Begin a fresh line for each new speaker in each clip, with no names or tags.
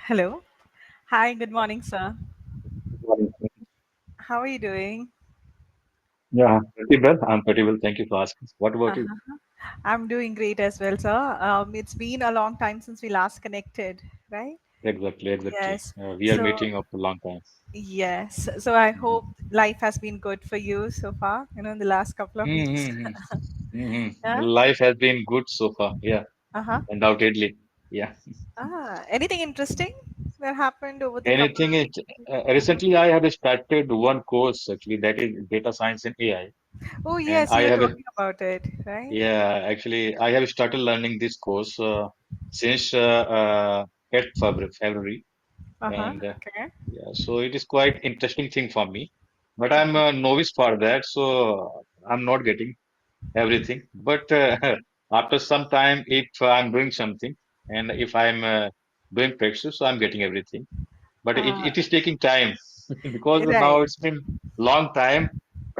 Hello. Hi, good morning, sir.
Morning.
How are you doing?
Yeah, pretty well. I'm pretty well. Thank you for asking. What about you?
Uh-huh. I'm doing great as well, sir. It's been a long time since we last connected, right?
Exactly, exactly.
Yes.
We are
So,
meeting after a long time.
yes. So I
Mm-hmm.
hope life has been good for you so far, in the last couple of weeks.
Mm-hmm. Mm-hmm.
Yeah.
Life has been good so far. Yeah,
Uh-huh.
undoubtedly. Yeah.
Anything interesting that happened over the couple
Anything
of
is recently I have started one course actually that is data science and AI,
Oh,
and
yes,
I
you were
have
talking about it, right?
yeah actually I have started learning this course since 8th February,
Uh-huh.
and
Okay.
yeah, so it is quite interesting thing for me, but I'm a novice for that, so I'm not getting everything. But after some time, if I'm doing something and if I'm doing practice, so I'm getting everything. But
Uh,
it is taking time because now
right.
it's been long time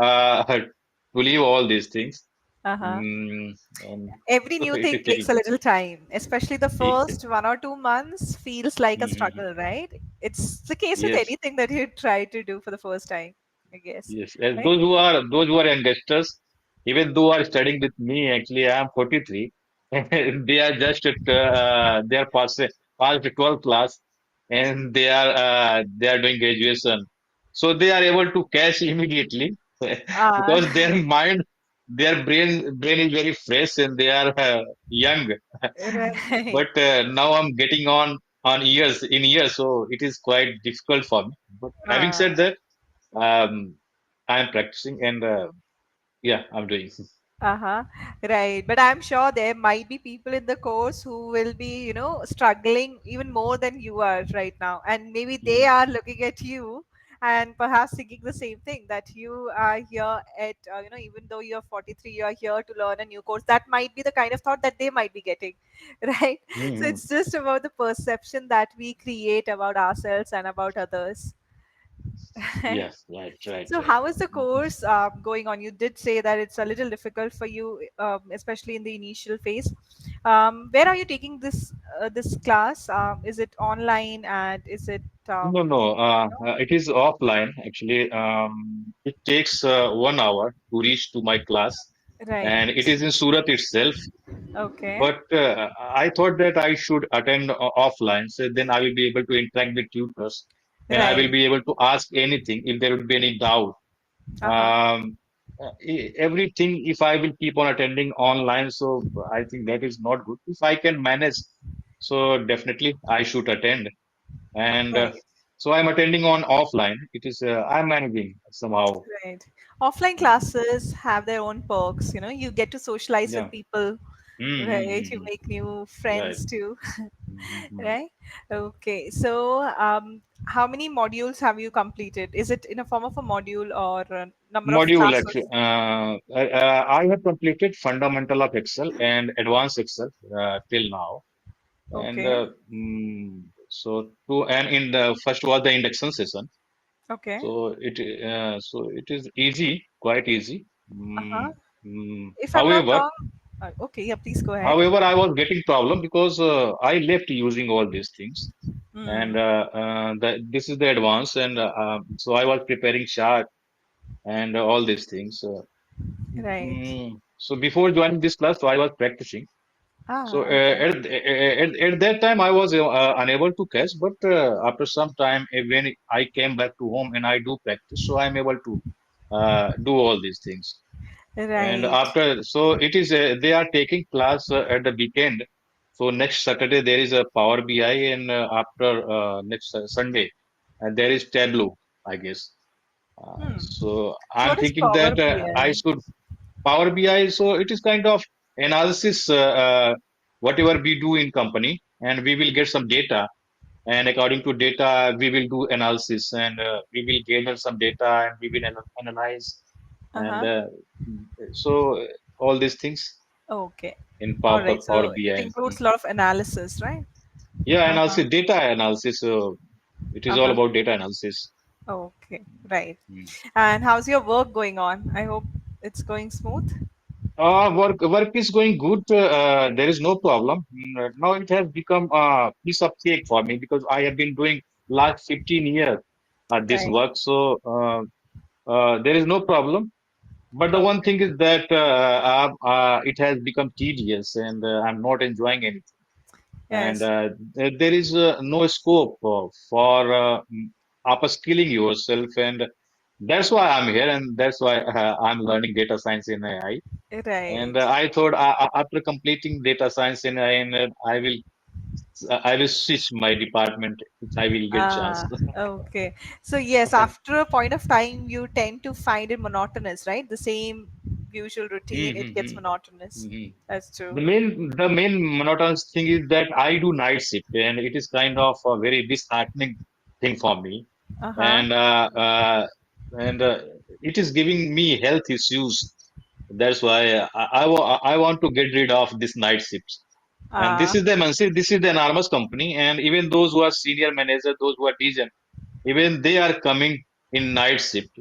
to leave all these things.
Uh-huh.
Mm, and
Every
so
new
it
thing
is
takes
taking
a little time, especially the
time.
first 1 or 2 months feels like a
Mhm.
struggle, right? It's the case with
Yes.
anything that you try to do for the first time, I guess.
Yes, as
Right?
those who are youngsters, even though are studying with me, actually I am 43. They are just they are past the 12th class, and they are doing graduation. So they are able to catch immediately because
Uh,
their brain is very fresh and they are young.
right.
But now I'm getting on years in years, so it is quite difficult for me. But having
Uh,
said that, um, I'm practicing and yeah, I'm doing.
Uh-huh. Right. But I'm sure there might be people in the course who will be, struggling even more than you are right now. And maybe they
Mhm.
are looking at you and perhaps thinking the same thing that you are here at, even though you're 43, you're here to learn a new course. That might be the kind of thought that they might be getting. Right. So
Mhm.
it's just about the perception that we create about ourselves and about others. Right.
Yes, right, right,
So,
right.
how is the
Mhm.
course going on? You did say that it's a little difficult for you, especially in the initial phase. Where are you taking this class? Is it online and is it
No, no,
you know,
it is offline actually. It takes 1 hour to reach to my class, and it
right?
is in Surat itself.
Okay,
But I thought that I should attend offline, so then I will be able to interact with tutors, and I will
right.
be able to ask anything if there would be any doubt.
Uh huh.
Everything, if I will keep on attending online, so I think that is not good. If I can manage, so definitely I should attend. And
Right.
so I'm attending on offline. It is, I'm managing somehow.
Right. Offline
Mhm.
classes have their own perks. You get to socialize with
Yeah.
people, right? You
Mm-hmm.
make new
Right.
friends too.
Hmm.
Right? Okay. So, how many modules have you completed? Is it in a form of a module or a number of
Module actually.
classes?
I have completed fundamental of Excel and advanced Excel till now. And
Okay.
so to and in the first was the induction session.
Okay.
So it is easy, quite easy.
Uh-huh. If I'm not
However,
wrong, okay, yeah, please go ahead.
I was getting problem because I left using all these things, and
Mm,
this is the advance, and so I was preparing chart and all these things.
right.
So before joining this class, so I was practicing. So
Okay.
at that time, I was unable to catch, but after some time, when I came back to home and I do practice, so I'm able to do all these things. And
Right.
after, so it is they are taking class at the weekend. So next Saturday there is a Power BI, and after next Sunday, and there is Tableau, I guess.
Hmm.
So I'm
What is
thinking
Power
that I
BI?
should Power BI. So it is kind of analysis, whatever we do in company, and we will get some data. And according to data, we will do analysis, and we will gather some data, and we will analyze. And
Uh-huh.
so all these things
Okay.
in
All right.
Power
So it
BI.
includes a lot of analysis, right?
Yeah,
Uh-huh.
analysis, data analysis. So it is all
Uh-huh.
about data analysis.
Okay. Right.
Mm.
And how's your work going on? I hope it's going smooth.
Work is going good. There is no problem. Now it has become a piece of cake for me because I have been doing last 15 years this
Right.
work. So there is no problem. But the one
Okay.
thing is that it has become tedious and I'm not enjoying anything. And
Yes.
there is no scope for upskilling yourself. And that's why I'm here. And that's why I'm learning data science in AI. And
Right.
I thought after completing data science in AI, and I will switch my department if I will get chance.
Okay. So yes, after a point of time, you tend to find it monotonous, right? The same usual routine, it gets
Mm-hmm.
monotonous.
Hmm.
That's true.
The main monotonous thing is that I do night shift, and it is kind of a very disheartening thing for me.
Uh-huh.
And it is giving me health issues. That's why I want to get rid of this night shifts. And this
Uh,
is the MNC, this is the enormous company, and even those who are senior manager, those who are decent, even they are coming in night shift.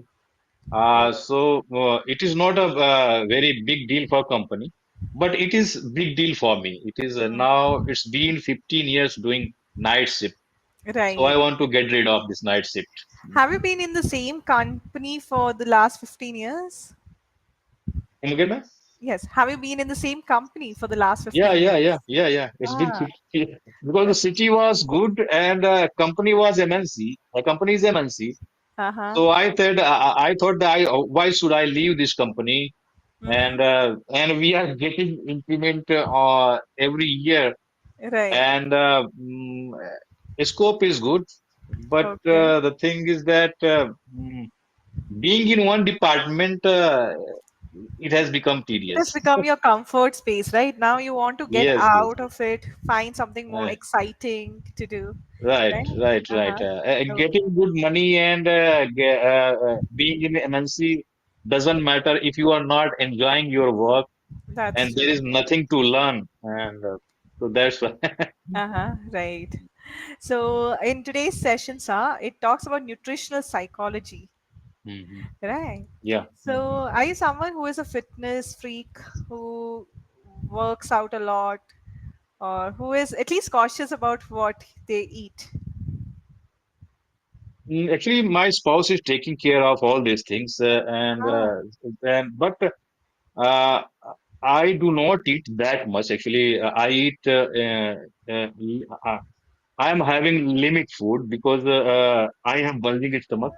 It is not a very big deal for company, but it is big deal for me. It is now it's been 15 years doing night shift, so I
right.
want to get rid of this night shift.
Have you been in the same company for the last 15 years?
Come again, ma'am?
Yes. Have you been in the same company for the last
Yeah,
15
yeah, yeah,
years?
yeah, yeah. It's been
Ah,
50 years. Because the city was good and company was MNC. The company is MNC.
uh-huh.
So I thought that why should I leave this company?
Mm-hmm.
And we are getting increment every year,
Right.
and scope is good, but
Okay.
the thing is that being in one department, it has become
It has
tedious.
become your comfort space, right? Now you want to get
Yes, yes,
out of it, find something more
uh,
exciting to do,
right,
right?
right, right.
Uh-huh.
Getting
Okay.
good money and being in MNC doesn't matter if you are not enjoying your work
That's
and there
true.
is nothing to learn, and so that's why.
Uh-huh. Right. So in today's session, sir, it talks about nutritional psychology,
Mhm.
right?
Yeah.
So are you someone who is a fitness freak who works out a lot or who is at least cautious about what they eat?
Actually, my spouse is taking care of all these things,
Ah,
but uh, I do not eat that much. Actually, I eat. I am having limit food because I have bulging stomach,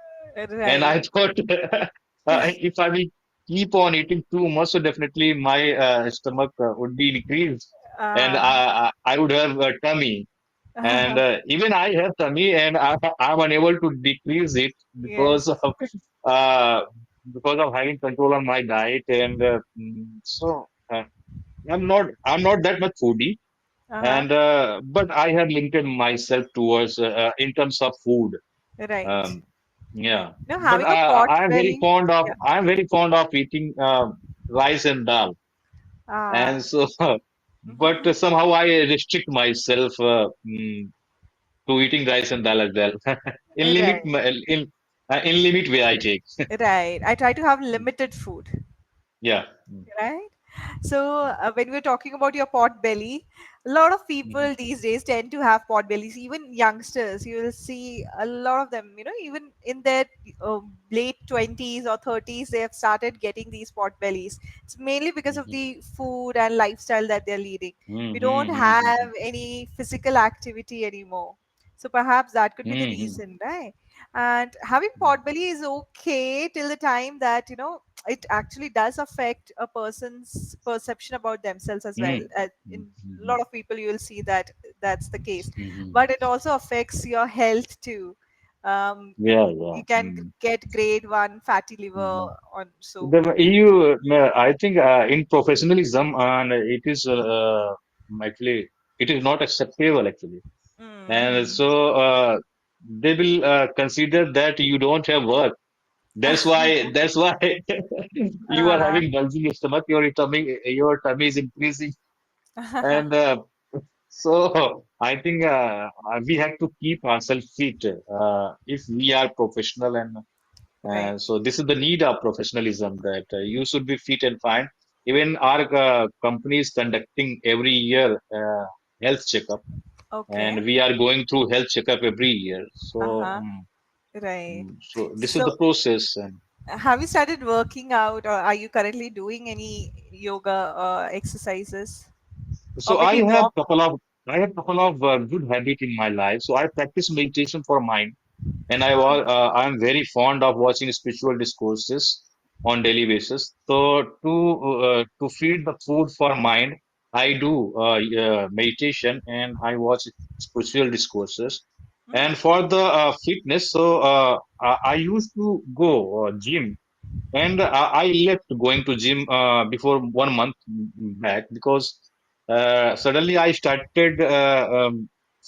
and
right.
I thought if I will keep on eating too much, so definitely my stomach would be increased, and
Ah,
I would have a tummy. And even I have tummy, and I'm unable to decrease it
yes.
uh, because of having control on my diet. And I'm not that much foodie,
Uh-huh.
and but I have limited myself towards in terms of food.
Right.
Um, yeah, but
Having a pot belly. Yeah.
I'm very fond of eating rice and dal,
Ah.
and so but
Mhm.
somehow I restrict myself. To eating rice and dal as well. In limit,
Right.
in limit way I take.
Right. I try to have limited food.
Yeah.
Right. So when we're talking about your pot belly, a lot of
Mhm.
people these days tend to have pot bellies. Even youngsters, you will see a lot of them. Even in their late 20s or 30s, they have started getting these pot bellies. It's mainly because of
Mhm.
the food and lifestyle that they're leading. We don't
Mhm.
have
Mhm.
any physical activity anymore. So perhaps that could be the
Mhm.
reason, right? And having pot belly is okay till the time that it actually does affect a person's perception about themselves as well.
Mhm.
In a
Mhm.
lot of people, you will see that that's the case,
Mhm.
but it also affects your health too. Um,
Yeah, yeah.
you can
Mhm.
get grade one fatty liver
Mhm.
on so.
The EU, I think, in professionalism, and it is actually it is not acceptable actually, and
Mm-hmm.
so they will consider that you don't have work. That's why you are
uh,
having bulging stomach, your tummy is increasing. And so I think we have to keep ourselves fit if we are professional. And
right.
so this is the need of professionalism that you should be fit and fine. Even our company is conducting every year health checkup,
Okay.
and we are going through health checkup every year. So,
Uh-huh. Right.
so this is
So,
the process. And
have you started working out, or are you currently doing any yoga exercises, or
so
maybe walk?
I have couple of good habit in my life. So I practice meditation for mind, and I'm very fond of watching spiritual discourses on daily basis. So to feed the food for mind, I do meditation and I watch spiritual discourses.
Hmm.
And for the fitness, so I used to go gym, and I left going to gym before 1 month back because suddenly I started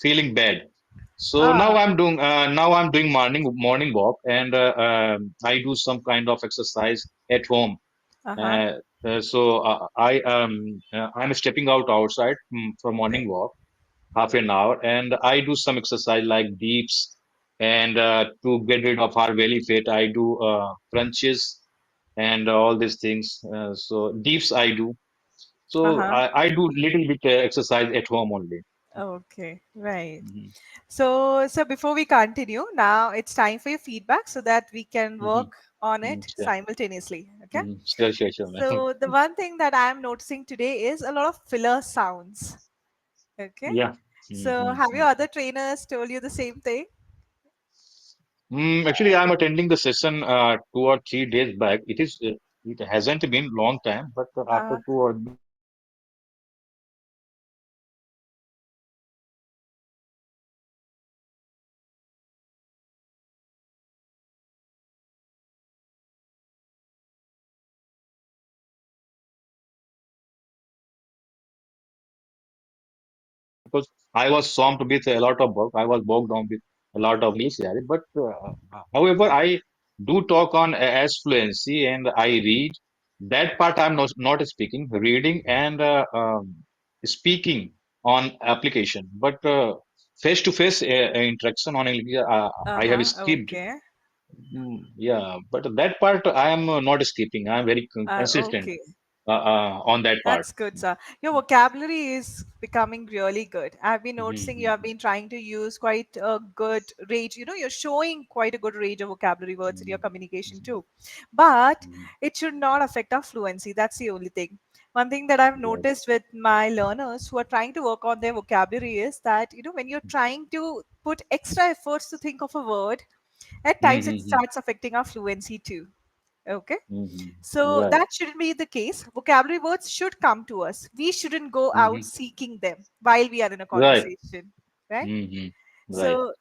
feeling bad. So
Ah,
now I'm doing morning walk, and I do some kind of exercise at home.
uh-huh.
So I'm stepping outside for morning
Right.
walk, half an hour, and I do some exercise like dips, and to get rid of our belly fat, I do crunches and all these things. So dips I do. So
Uh-huh.
I do little bit exercise at home only.
Okay. Right.
Mhm.
So before we continue, now it's time for your feedback so that we can
Mhm.
work on
Mhm.
it
Sure.
simultaneously. Okay.
Mhm. Sure, ma'am.
So the one thing that I'm noticing today is a lot of filler sounds. Okay.
Yeah.
So
Mhm.
have your
Mhm.
other trainers told you the same thing?
Actually, I'm attending the session 2 or 3 days back. It hasn't been long time, but after
Uh,
2 or 3 days, because I was swamped with a lot of work. I was bogged down with a lot of meals there. But however, I do talk on as fluency, and I read. That part I'm not speaking, reading and speaking on application. But face-to-face interaction on English, I have
uh-huh.
skipped.
Okay.
Yeah, but that part I am not skipping. I'm very consistent
Okay.
on that part.
That's good, sir. Your vocabulary is becoming really good. I've been noticing you have
Mhm,
been trying to use quite a good range. You're showing quite a good range of vocabulary words in your
mhm,
communication
mhm,
too. But
mhm.
it should not affect our fluency. That's the only thing. One thing that I've
Right.
noticed with my learners who are trying to work on their vocabulary is that, when you're trying to put extra efforts to think of a word, at times it
Mhm,
starts affecting our fluency too. Okay.
mhm.
So
Right.
that shouldn't be the case. Vocabulary words should come to us. We shouldn't go out
Mhm.
seeking them while we are in a
Right.
conversation, right?
Mhm. Right.
So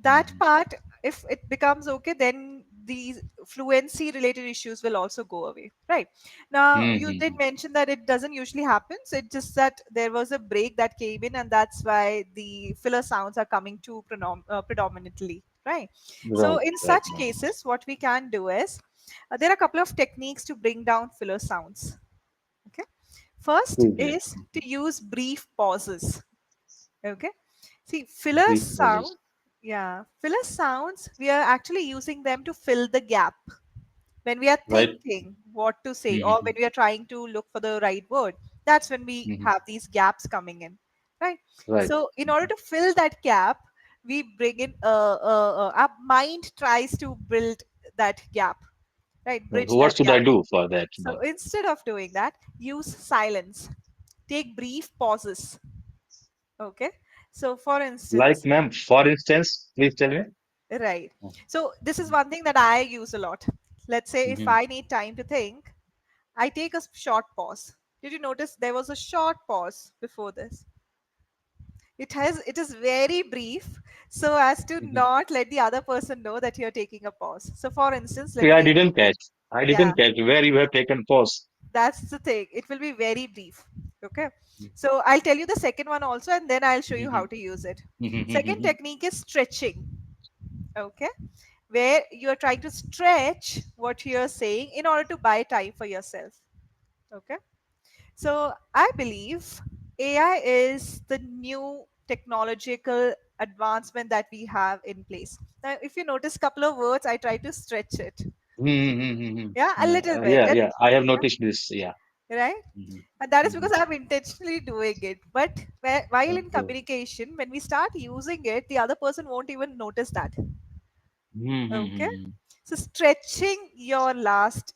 that
Mhm.
part, if it becomes okay, then these fluency related issues will also go away, right? Now you did
Mhm.
mention that it doesn't usually happen. So it's just that there was a break that came in, and that's why the filler sounds are coming to predominantly, right? So
Right.
in
Right,
such
ma'am.
cases, what we can do is, there are a couple of techniques to bring down filler sounds. Okay. First
Please, ma'am.
is to use brief pauses. Okay. See, filler
Brief
sound,
pauses.
yeah, filler sounds, we are actually using them to fill the gap when we are
Right.
thinking what to say, or when
Mhm.
we are trying to look for the right word. That's when we
Mhm.
have these gaps coming in, right?
Right.
So in order
Mhm.
to fill that gap, we bring in, our mind tries to build that gap, right?
Right.
Bridge
What
that
should I
gap.
do for that?
So instead of doing that, use silence. Take brief pauses. Okay. So for
Like,
instance,
ma'am, for instance, please tell me.
right. So this is one thing that I use a lot. Let's say if
Mhm.
I need time to think, I take a short pause. Did you notice there was a short pause before this? It is very brief, so as to
Mhm.
not let the other person know that you're taking a pause. So for instance,
See,
let me
I
yeah,
didn't catch where you have taken pause.
that's the thing. It will be very brief. Okay. So I'll tell you the second one also, and then I'll show you how
Mhm.
to use it. Second
Mhm.
technique is stretching. Okay, where you're trying to stretch what you're saying in order to buy time for yourself. Okay, so I believe AI is the new technological advancement that we have in place. Now, if you notice a couple of words, I try to stretch it.
Mhm.
Yeah, a little bit.
Yeah,
And
yeah. I have
yeah,
noticed this. Yeah.
right?
Mhm.
And that is because
Mhm.
I'm intentionally doing it. But while in
Okay.
communication, when we start using it, the other person won't even notice that. Okay.
Mhm.
So stretching your last,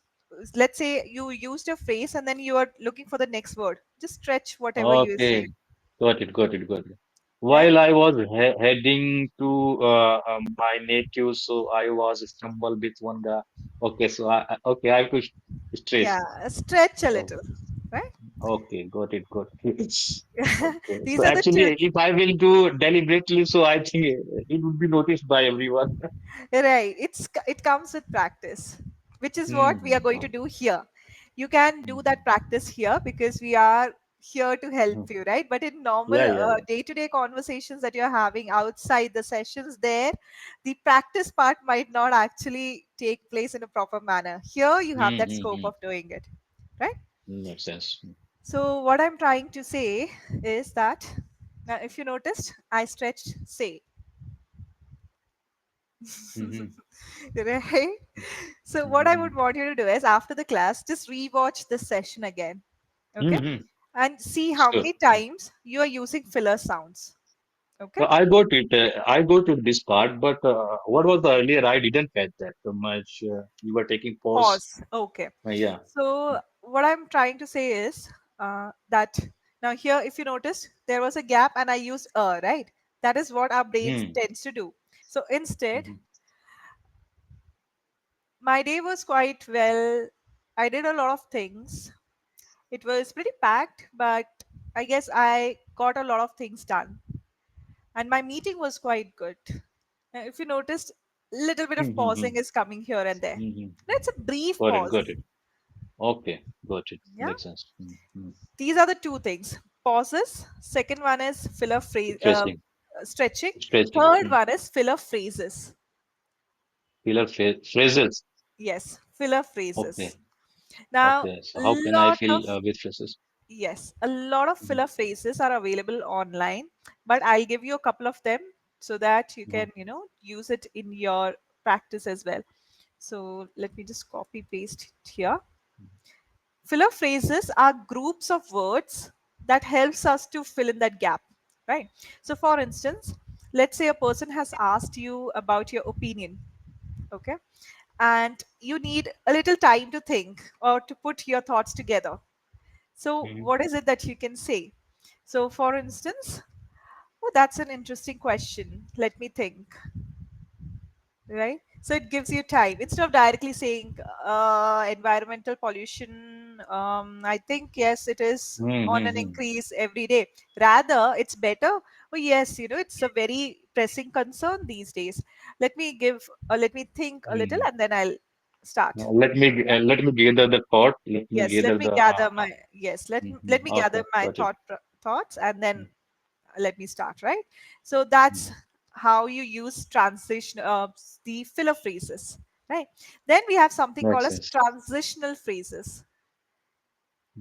let's say you used a phrase and then you are looking for the next word. Just stretch whatever you say,
Okay. Got it. Got it. Got it.
right?
While I was heading to my native, so I was stumbled with one guy. Okay, so okay, I have to stress.
Yeah, stretch a
Oh,
little, right?
okay, got it, got it. Okay,
These
so
are the two.
actually, if I will do deliberately, so I think it would be noticed by everyone.
Right. It comes with practice, which is what we are
Hmm.
going to do here. You can do that practice here because we are here to help
Mhm.
you, right? But in normal
Yeah, yeah, yeah.
day-to-day conversations that you're having outside the sessions, there, the practice part might not actually take place in a proper manner. Here, you have that scope
Mm-hmm.
of doing it, right?
Makes sense.
So, what I'm trying to say is that now, if you noticed, I stretched say,
Mm-hmm.
right? So what I
Mm-hmm.
would want you to do is after the class, just rewatch this session again. Okay.
Mm-hmm.
And see how
Sure.
many times you are using filler sounds. Okay.
I got it. I got to this part, but what was the earlier? I didn't catch that so much. You were taking pause.
Pause. Okay.
Yeah.
So what I'm trying to say is that now here, if you notice, there was a gap and I used right? That is what our brains
Hmm.
tends to do. So instead,
Mm-hmm.
my day was quite well. I did a lot of things. It was pretty packed, but I guess I got a lot of things done. And my meeting was quite good. If you noticed, little bit of
Mm-hmm.
pausing is coming here and there.
Mm-hmm.
It's a brief
Got it.
pause.
Got it. Okay. Got it.
Yeah,
Makes sense. Mm-hmm.
these are the two things. Pauses. Second one is filler phrase,
Interesting.
stretching.
Interesting.
Third one is filler phrases.
Filler phrases.
Yes, filler
Okay.
phrases. Now,
Okay. So how can I
lot of
fill with phrases?
yes, a lot of
Mm-hmm.
filler phrases are available online, but I'll give you a couple of them so that you
Mm-hmm.
can, use it in your practice as well. So let me just copy paste it here. Filler phrases are groups of words that helps us to fill in that gap, right? So for instance, let's say a person has asked you about your opinion, okay? And you need a little time to think or to put your thoughts together. So,
Mm-hmm.
what is it that you can say? So, for instance, oh, that's an interesting question. Let me think, right? So, it gives you time. Instead of directly saying environmental pollution, I think, yes, it is on an
Mm-hmm.
increase every day. Rather, it's better. Oh, yes, it's a very pressing concern these days. Let me think a little
Mm-hmm.
and then I'll start.
Let me gather the thought. Let me
Yes,
gather
let me
the.
gather my yes. Let me gather
Okay,
my
got it.
thoughts and then let me start. Right. So that's
Mhm.
how you use transition the filler phrases. Right. Then we have something called
Makes
as
sense.
transitional phrases.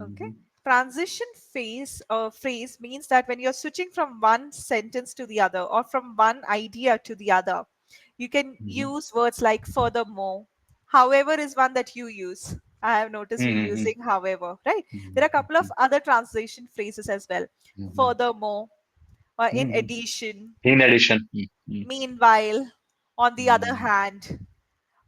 Okay.
Mhm.
Transition phase phrase means that when you're switching from one sentence to the other or from one idea to the other, you can
Mhm.
use words like furthermore. However is one that you use. I have noticed you
Mhm.
using however, right? There
Mhm.
are a couple of
Mhm.
other translation phrases as well.
Mhm.
Furthermore, or in
Mhm.
addition,
In addition. Mhm.
meanwhile, on the other
Mhm.
hand,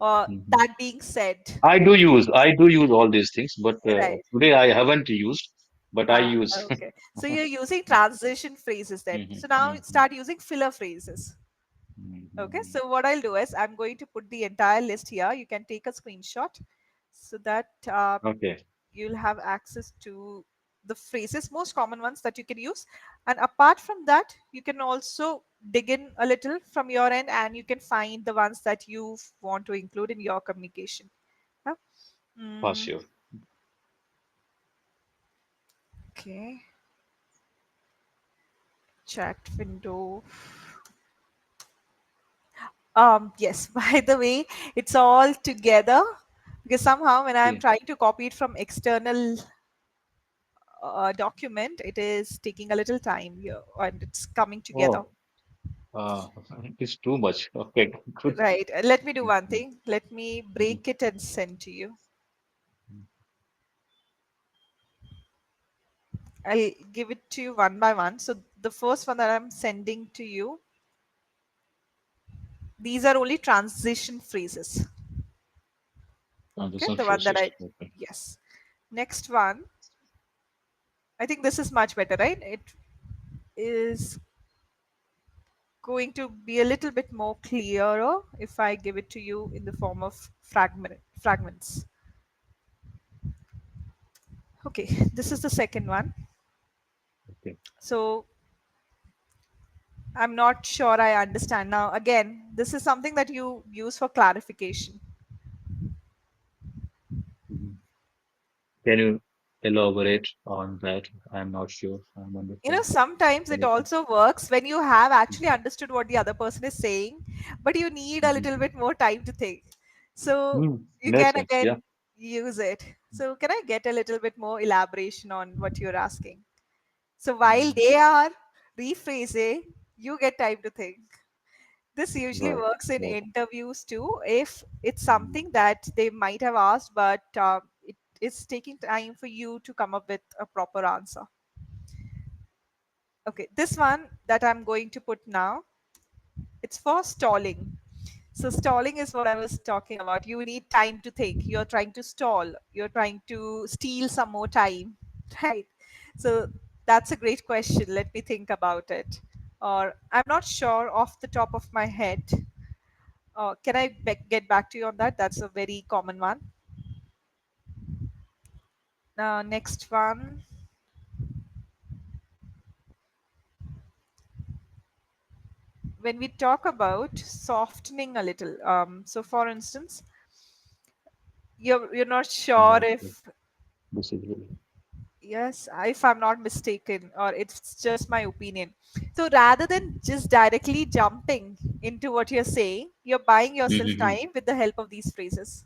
or
Mhm.
that being said,
I do use all these things, but
right?
today I haven't used, but I
Ah,
use.
okay. So you're using transition phrases then.
Mhm.
So now
Mhm.
start using filler phrases. Okay.
Mhm.
So what I'll do is I'm going to put the entire list here. You can take a screenshot so that
Okay.
you'll have access to the phrases, most common ones that you can use. And apart from that, you can also dig in a little from your end and you can find the ones that you want to include in your communication. Huh?
For
Mm,
sure.
okay. Chat window. Yes, by the way, it's all together because somehow when I'm
Okay.
trying to copy it from external document, it is taking a little time here and it's coming together.
Oh, it's too much. Okay, good.
Right. Let me do one
Mhm.
thing. Let me
Mhm.
break it and send to you. I'll give it to you one by one. So the first one that I'm sending to you, these are only transition phrases. Okay,
Transition
the one that
phrases.
I,
Okay.
yes. Next one, I think this is much better, right? It is going to be a little bit more clearer if I give it to you in the form of fragments. Okay, this is the second one.
Okay.
So I'm not sure I understand. Now, again, this is something that you use for clarification.
Mhm. Can you elaborate on that? I'm not sure I'm understand.
Sometimes it
Anything.
also works when you have actually understood what the other person is saying, but you need a little
Mm-hmm.
bit more time to think. So you
Makes
can
sense. Yeah.
again use it. So, can I get a little bit more elaboration on what you're asking? So, while
Mm.
they are rephrasing, you get time to think. This usually
Right.
works in
Right.
interviews too, if it's
Mm.
something that they might have asked, but it is taking time for you to come up with a proper answer. Okay, this one that I'm going to put now, it's for stalling. So stalling is what I was talking about. You need time to think. You're trying to stall. You're trying to steal some more time, right? So that's a great question. Let me think about it. Or I'm not sure off the top of my head. Can I get back to you on that? That's a very common one. Next one, when we talk about softening a little. So for instance, you're not sure
Right. Right.
if,
This is really.
yes, if I'm not mistaken, or it's just my opinion. So rather than just directly jumping into what you're saying, you're buying yourself
Mm-hmm.
time with the help of these phrases.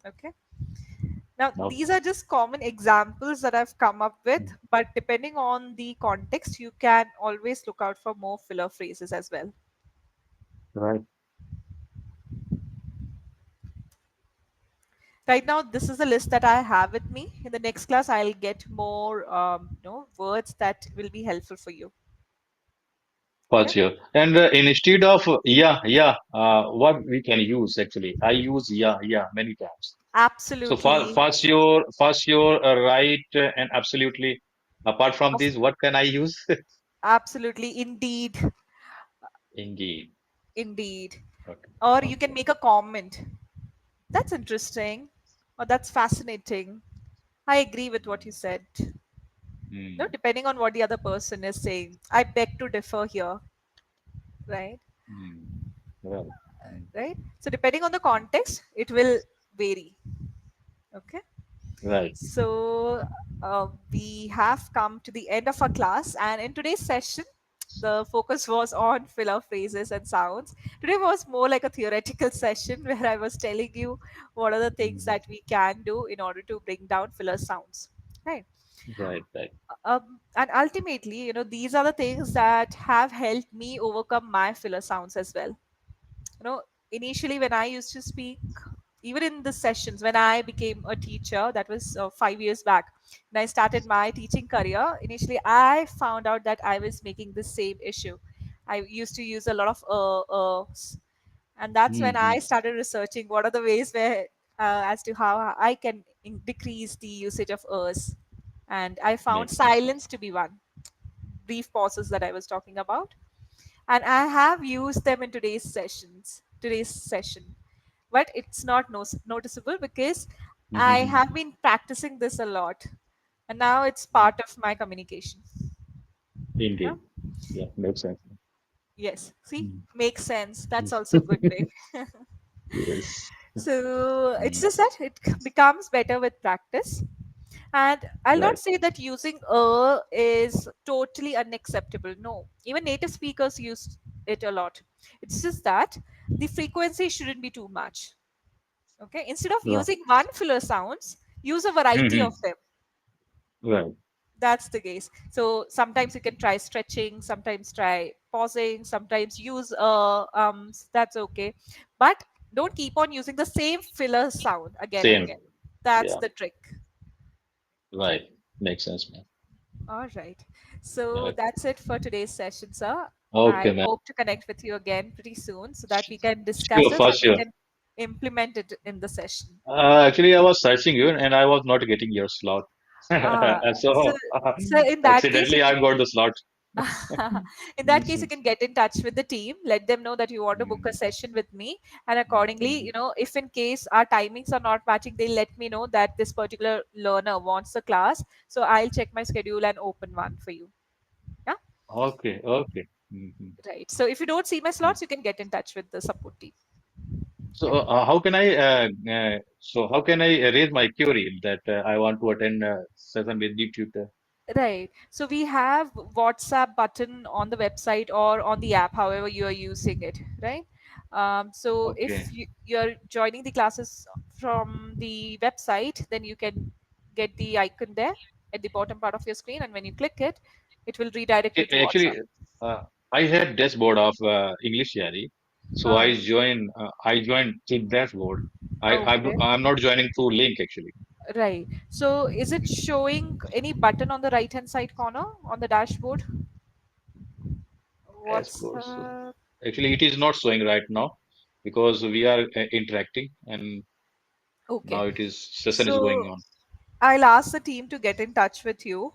Okay. Now,
No.
these are just common examples that I've come up with,
Mm.
but depending on the context, you can always look out for more filler phrases as well.
Right.
Right now, this is the list that I have with me. In the next class, I'll get more, words that will be helpful for you.
For
Okay.
sure. And instead of yeah, yeah, what we can use actually? I use yeah, yeah many times. So
Absolutely.
first your right and absolutely. Apart from
Of-
this, what can I use?
Absolutely. Indeed.
Indeed.
Indeed.
Okay.
Or you can
Okay.
make a comment. That's interesting. Or that's fascinating. I agree with what you said. No,
Mm.
depending on what the other person is saying. I beg to differ here, right?
Mm. Well. Mm.
Right? So depending on the context, it will vary. Okay.
Right.
So we have come to the end of our class, and in today's session, the focus was on filler phrases and sounds. Today was more like a theoretical session where I was telling you what are the things
Mm.
that we can do in order to bring down filler sounds. Right.
Right. Right.
And ultimately, these are the things that have helped me overcome my filler sounds as well. you know Initially, when I used to speak, even in the sessions when I became a teacher, that was 5 years back, when I started my teaching career, initially I found out that I was making the same issue. I used to use a lot of and that's when I
Mm-hmm.
started researching what are the ways where, as to how I can decrease the usage of ers, and I found
Makes sense.
silence to be one, brief pauses that I was talking about, and I have used them in today's session, but it's not noticeable because I
Mm-hmm.
have been practicing this a lot, and now it's
Mm.
part of my communication. Yeah.
Indeed. Yeah. Makes sense.
Yes, see,
Mm.
makes sense. That's
Mm.
also good thing.
Yes.
So it's
Mm.
just that it becomes better with practice. And I'll not
Right.
say that using is totally unacceptable. No, even native speakers use it a lot. It's just that the frequency shouldn't be too much. Okay, instead of
Right.
using one filler sounds, use a variety of
Mm-hmm.
them.
Right.
That's the case. So sometimes you can try stretching, sometimes try pausing, sometimes use that's okay. But don't keep on using the same filler sound again and
Same.
again. That's
Yeah.
the trick.
Right. Makes sense, man.
All right. So
Okay,
that's it for today's session, sir.
okay,
I
ma'am.
hope to connect with you again pretty soon so that we can discuss
Sure,
this
for
and we
sure.
can implement it in the session.
Actually, I was searching you and I was not getting your slot.
Ah, so
So,
so in that case, you
accidentally, I
can
got the slot.
in that case, you can get in touch with the team, let them know that you want to book a
Mm,
session with me, and accordingly,
mm.
if in case our timings are not matching, they'll let me know that this particular learner wants the class. So I'll check my schedule and open one for you. Yeah,
Okay, okay. Mhm.
right. So if you don't see my
Mm.
slots, you can get in touch with the support team.
So,
Yeah.
how can I raise my query that I want to attend a session with the tutor?
Right. So we have WhatsApp button on the website or on the app, however you are using it, right? So if
Okay.
you're joining the classes from the website, then you can get the icon there at the bottom part of your screen, and when you click it, it will redirect you to WhatsApp.
Actually, I have dashboard of English Yari, so
Uh,
I joined the dashboard.
okay.
I'm not joining through link actually.
Right. So is it showing any button on the right hand side corner on the dashboard?
Dashboard. So
WhatsApp.
actually, it is not showing right now because we are interacting and
Okay.
now it is session is going
So
on.
I'll ask the team to get in touch with you.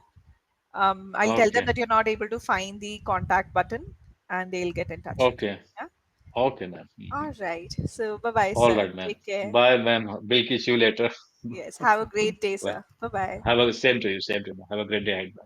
I'll tell them
Okay.
that you're not able to find the contact button and they'll get in touch with you.
Okay.
Yeah.
Okay, ma'am.
All right. So bye bye,
All
sir.
right, ma'am.
Take care.
Bye, ma'am. We'll kiss you later.
Yes. Have a great day,
Bye.
sir. Bye bye.
Have a same to you. Same to you. Have a great day ahead. Bye.